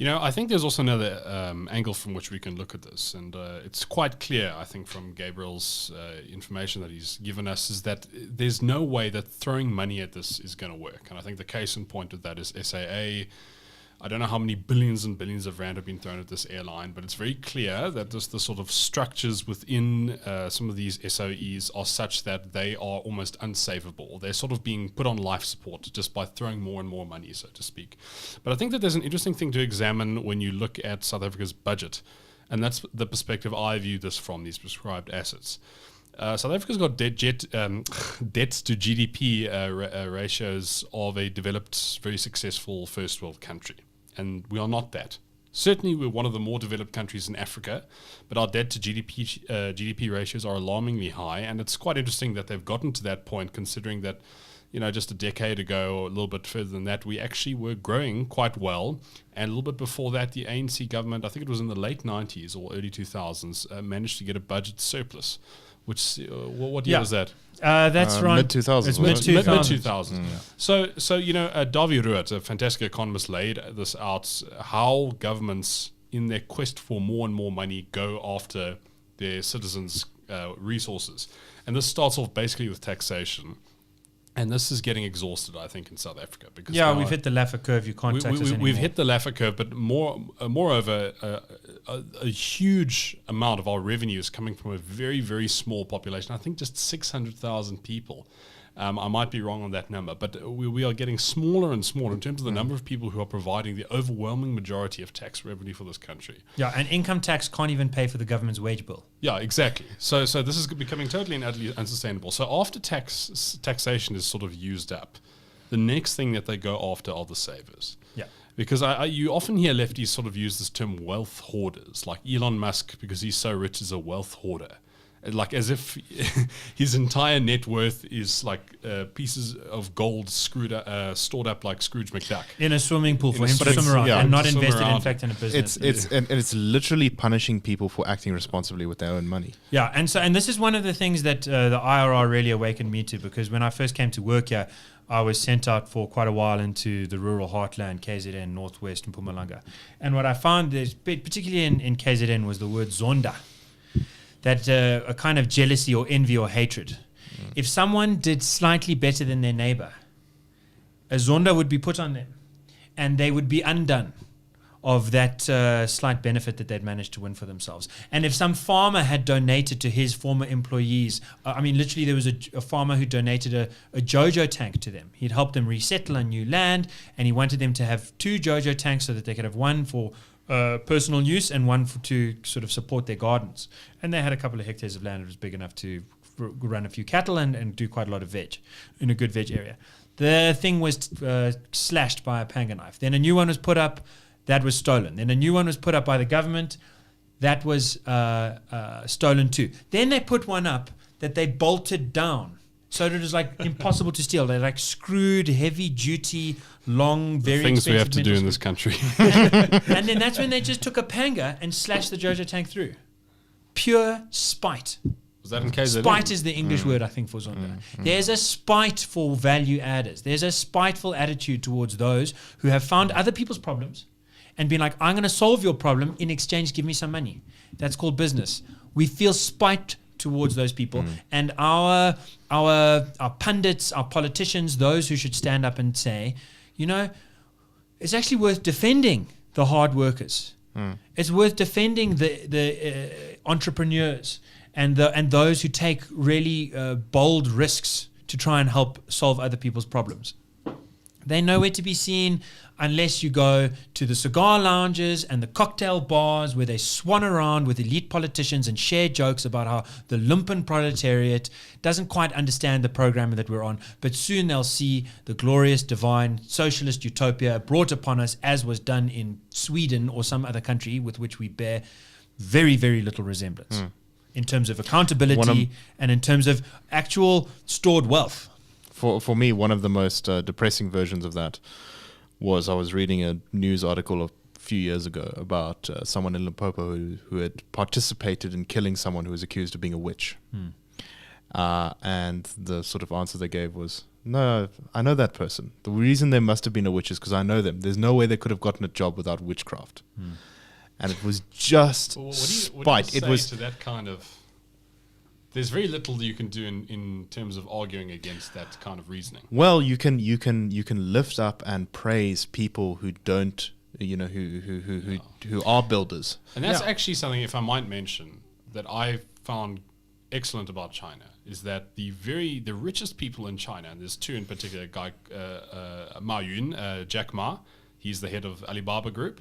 I think there's also another angle from which we can look at this, and it's quite clear, I think, from Gabriel's information that he's given us, is that there's no way that throwing money at this is going to work. And I think the case in point of that is SAA. I don't know how many billions and billions of rand have been thrown at this airline, but it's very clear that the sort of structures within some of these SOEs are such that they are almost unsavable. They're sort of being put on life support just by throwing more and more money, so to speak. But I think that there's an interesting thing to examine when you look at South Africa's budget, and that's the perspective I view this from, these prescribed assets. South Africa's got debt to GDP ratios of a developed, very successful first world country. And we are not that. Certainly, we're one of the more developed countries in Africa, but our debt to GDP ratios are alarmingly high. And it's quite interesting that they've gotten to that point, considering that, just a decade ago or a little bit further than that, we actually were growing quite well. And a little bit before that, the ANC government, I think it was in the late 90s or early 2000s, managed to get a budget surplus. Which what year was that? That's right. Mid 2000s. It's mid 2000s. So Dawie Ruert, a fantastic economist, laid this out: how governments, in their quest for more and more money, go after their citizens' resources, and this starts off basically with taxation. And this is getting exhausted, I think, in South Africa. Because we've hit the Laffer curve. You can't tax us anymore. We've hit the Laffer curve, but moreover, a huge amount of our revenue is coming from a very, very small population. I think just 600,000 people. I might be wrong on that number, but we are getting smaller and smaller in terms of the number of people who are providing the overwhelming majority of tax revenue for this country. Yeah, and income tax can't even pay for the government's wage bill. Yeah, exactly. So this is becoming totally and utterly unsustainable. So after taxation is sort of used up, the next thing that they go after are the savers. Yeah. Because you often hear lefties sort of use this term wealth hoarders, like Elon Musk, because he's so rich, is a wealth hoarder. Like as if his entire net worth is like pieces of gold stored up like Scrooge McDuck in a swimming pool for him to swim around and not invested in fact in a business. It's literally punishing people for acting responsibly with their own money. Yeah, and this is one of the things that the IRR really awakened me to, because when I first came to work here, I was sent out for quite a while into the rural heartland, KZN, Northwest and Mpumalanga. And what I found is, particularly in KZN, was the word zonda. That a kind of jealousy or envy or hatred. If someone did slightly better than their neighbor, a zonda would be put on them, and they would be undone of that slight benefit that they'd managed to win for themselves. And if some farmer had donated to his former employees, literally there was a farmer who donated a Jojo tank to them. He'd helped them resettle on new land, and he wanted them to have 2 Jojo tanks so that they could have one for personal use and one to sort of support their gardens. And they had a couple of hectares of land that was big enough to run a few cattle and do quite a lot of veg in a good veg area. The thing was slashed by a panga knife. Then a new one was put up. That was stolen. Then a new one was put up by the government. That was stolen too. Then they put one up that they bolted down. So it was like impossible to steal. They're like screwed, heavy duty, long, very things we have to do in this country. And then that's when they just took a panga and slashed the Jojo tank through. Pure spite. Was that in KZN? Spite is the English word, I think, for zonda. There's a spite for value adders. There's a spiteful attitude towards those who have found other people's problems and been like, I'm going to solve your problem. In exchange, give me some money. That's called business. We feel spite towards those people, and our pundits, our politicians, those who should stand up and say, it's actually worth defending the hard workers. It's worth defending the entrepreneurs and those who take really bold risks to try and help solve other people's problems. They're nowhere to be seen unless you go to the cigar lounges and the cocktail bars where they swan around with elite politicians and share jokes about how the lumpen proletariat doesn't quite understand the program that we're on, but soon they'll see the glorious, divine, socialist utopia brought upon us, as was done in Sweden or some other country with which we bear very, very little resemblance in terms of accountability and in terms of actual stored wealth. For me, one of the most depressing versions of that was I was reading a news article a few years ago about someone in Limpopo who had participated in killing someone who was accused of being a witch. And the sort of answer they gave was, no, I know that person. The reason there must have been a witch is because I know them. There's no way they could have gotten a job without witchcraft. And it was just spite. What do you say to that kind of... There's very little you can do in terms of arguing against that kind of reasoning. Well, you can lift up and praise people who don't, who are builders. And that's actually something, if I might mention, that I found excellent about China, is that the richest people in China, and there's two in particular, a guy, Ma Yun, Jack Ma, he's the head of Alibaba Group,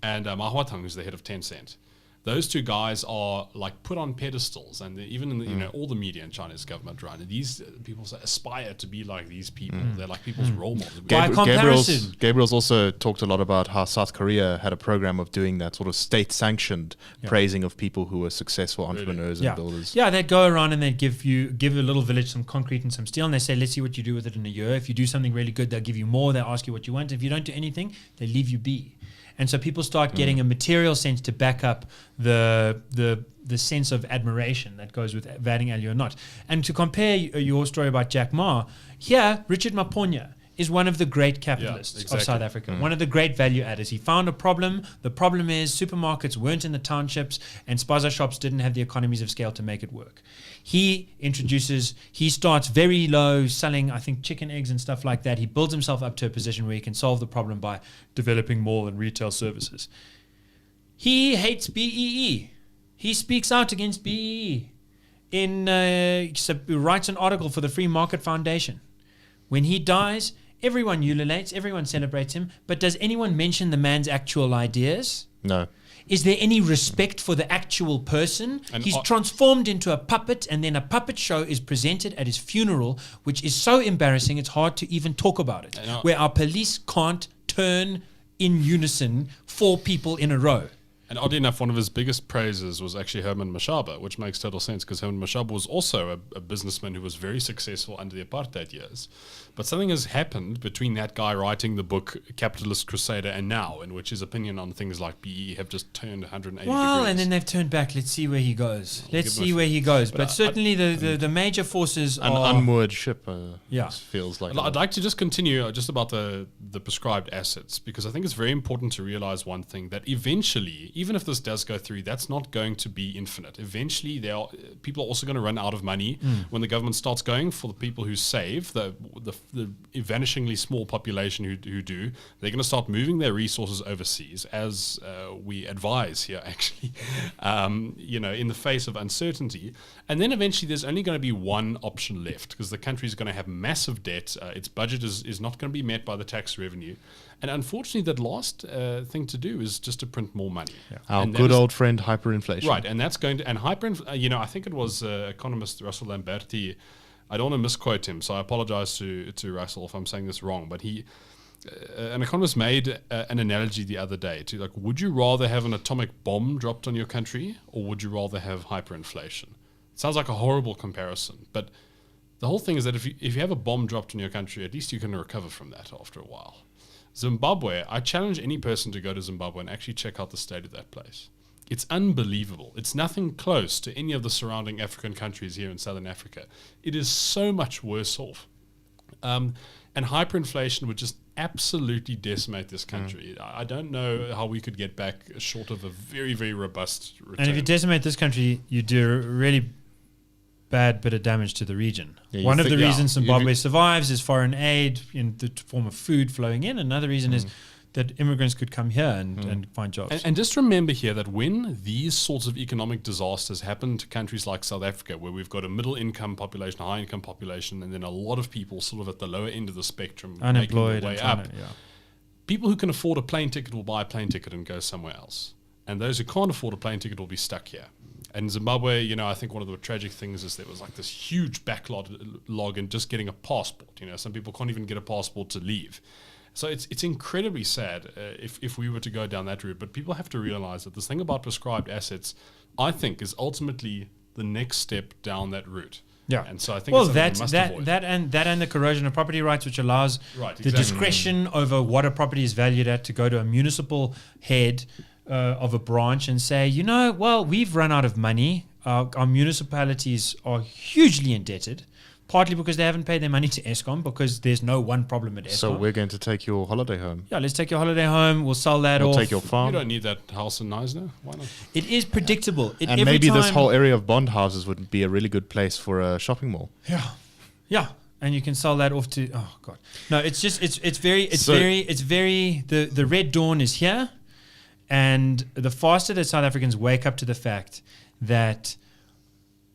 and Ma Huateng, who's the head of Tencent. Those two guys are like put on pedestals, and even in the, all the media in China's government run. These people aspire to be like these people. They're like people's role models. By comparison, Gabriel's also talked a lot about how South Korea had a program of doing that sort of state-sanctioned praising of people who were successful entrepreneurs and builders. Yeah, they'd go around and they'd give a little village some concrete and some steel, and they say, let's see what you do with it in a year. If you do something really good, they'll give you more. They'll ask you what you want. If you don't do anything, they leave you be. And so people start getting a material sense to back up the sense of admiration that goes with adding value or not. And to compare your story about Jack Ma, here, Richard Maponya is one of the great capitalists of South Africa, one of the great value adders. He found a problem. The problem is supermarkets weren't in the townships and spaza shops didn't have the economies of scale to make it work. He starts very low, selling, I think, chicken eggs and stuff like that. He builds himself up to a position where he can solve the problem by developing mall and retail services. He hates BEE. He speaks out against BEE. He writes an article for the Free Market Foundation. When he dies, everyone ululates, everyone celebrates him, but does anyone mention the man's actual ideas? No. Is there any respect for the actual person? And he's transformed into a puppet, and then a puppet show is presented at his funeral, which is so embarrassing it's hard to even talk about it, where our police can't turn in unison 4 people in a row. And oddly enough, one of his biggest praises was actually Herman Mashaba, which makes total sense because Herman Mashaba was also a businessman who was very successful under the apartheid years. But something has happened between that guy writing the book Capitalist Crusader and now, in which his opinion on things like BE have just turned 180 degrees. And then they've turned back. Let's see where he goes. But certainly the major forces an are... unmoored ship, feels like. I'd like to just continue just about the prescribed assets, because I think it's very important to realize one thing, that eventually, even if this does go through, that's not going to be infinite. Eventually, people are also going to run out of money when the government starts going for the people who save, the vanishingly small population who do. They're going to start moving their resources overseas, as we advise here, actually, in the face of uncertainty. And then eventually there's only going to be one option left, because the country is going to have massive debt. Its budget is not going to be met by the tax revenue. And unfortunately, that last thing to do is just to print more money. Yeah. Our good old friend hyperinflation. Right, and that's going to... And I think it was economist Russell Lamberti. I don't want to misquote him, so I apologize to Russell if I'm saying this wrong, but an economist made an analogy the other day to, like, would you rather have an atomic bomb dropped on your country, or would you rather have hyperinflation? It sounds like a horrible comparison, but the whole thing is that if you have a bomb dropped on your country, at least you can recover from that after a while. Zimbabwe, I challenge any person to go to Zimbabwe and actually check out the state of that place. It's unbelievable. It's nothing close to any of the surrounding African countries here in Southern Africa. It is so much worse off. And hyperinflation would just absolutely decimate this country. I don't know how we could get back short of a very, very robust return. And if you decimate this country, you do really bad bit of damage to the region. Yeah, one of the reasons Zimbabwe survives is foreign aid in the form of food flowing in. Another reason is that immigrants could come here and find jobs. And just remember here that when these sorts of economic disasters happen to countries like South Africa, where we've got a middle-income population, a high-income population, and then a lot of people sort of at the lower end of the spectrum unemployed, making their way up, people who can afford a plane ticket will buy a plane ticket and go somewhere else. And those who can't afford a plane ticket will be stuck here. And Zimbabwe, I think one of the tragic things is there was like this huge backlog in just getting a passport. Some people can't even get a passport to leave. So it's incredibly sad if we were to go down that route. But people have to realize that this thing about prescribed assets, I think, is ultimately the next step down that route. Yeah, and so I think that and the corrosion of property rights, which allows the discretion over what a property is valued at to go to a municipal head of a branch and say, we've run out of money. our municipalities are hugely indebted, partly because they haven't paid their money to Eskom because there's no one problem at Eskom. So we're going to take your holiday home. Yeah, let's take your holiday home. We'll sell that We'll off. take your You farm. don't need that house in Neisner. Why not? It is predictable. And maybe this whole area of bond houses would be a really good place for a shopping mall. Yeah. And you can sell that off to, oh God. No, it's just, the red dawn is here. And the faster that South Africans wake up to the fact that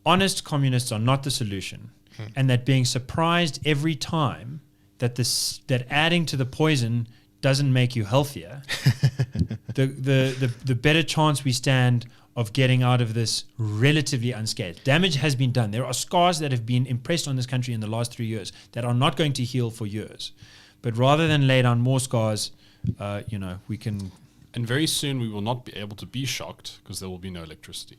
honest communists are not the solution, and that being surprised every time that adding to the poison doesn't make you healthier, the better chance we stand of getting out of this relatively unscathed. Damage has been done. There are scars that have been impressed on this country in the last 3 years that are not going to heal for years. But rather than lay down more scars, we can... And very soon we will not be able to be shocked because there will be no electricity.